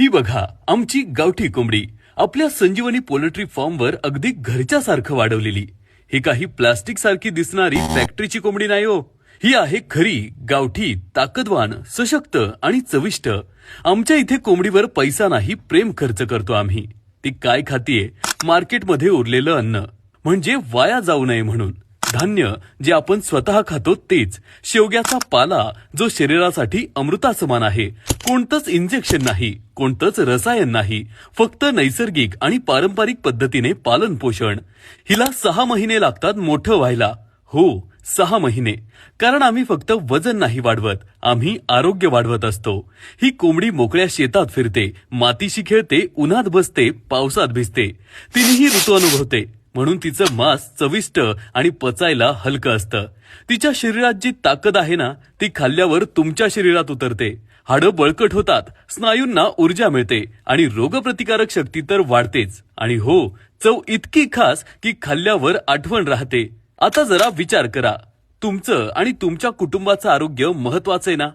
ही बघा आमची गावठी कोंबडी आपल्या संजीवनी पोल्ट्री फार्मवर अगदी घरच्यासारखं वाढवलेली। ही काही प्लास्टिक सारखी दिसणारी फॅक्टरीची कोंबडी नाही हो, ही आहे खरी गावठी, ताकदवान, सशक्त आणि चविष्ट। आमच्या इथे कोंबडीवर पैसा नाही, प्रेम खर्च करतो आम्ही। ती काय खातीये? मार्केटमध्ये उरलेलं अन्न, म्हणजे वाया जाऊ नये म्हणून। धान्य जे आपण स्वतः खातो तेच, शेवग्याचा पाला जो शरीरासाठी अमृतासमान आहे। कोणतंच इंजेक्शन नाही, कोणतंच रसायन नाही, फक्त नैसर्गिक आणि पारंपरिक पद्धतीने पालन पोषण। हिला 6 महिने लागतात मोठं व्हायला। हो, 6 महिने। कारण आम्ही फक्त वजन नाही वाढवत, आम्ही आरोग्य वाढवत असतो। ही कोंबडी मोकळ्या शेतात फिरते, मातीशी खेळते, उन्हात बसते, पावसात भिजते, तिनेही ऋतू अनुभवते। म्हणून तिचं मांस चविष्ट आणि पचायला हलकं असतं। तिच्या शरीरात जी ताकद आहे ना, ती खाल्ल्यावर तुमच्या शरीरात उतरते। हाडं बळकट होतात, स्नायूंना ऊर्जा मिळते आणि रोगप्रतिकारक शक्ती तर वाढतेच। आणि हो, चव इतकी खास की खाल्ल्यावर आठवण राहते। आता जरा विचार करा, तुमचं आणि तुमच्या कुटुंबाचं आरोग्य महत्वाचं आहे ना?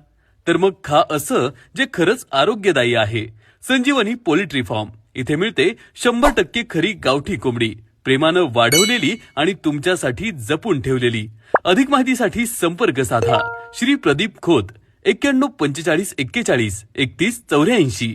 तर मग खा असं जे खरंच आरोग्यदायी आहे। संजीवनी पोल्ट्री फार्म, इथे मिळते 100% खरी गावठी कोंबडी, प्रेमानं वाढवलेली आणि तुमच्यासाठी जपून ठेवलेली। अधिक माहितीसाठी संपर्क साधा श्री प्रदीप खोत 91 45 41 31 84।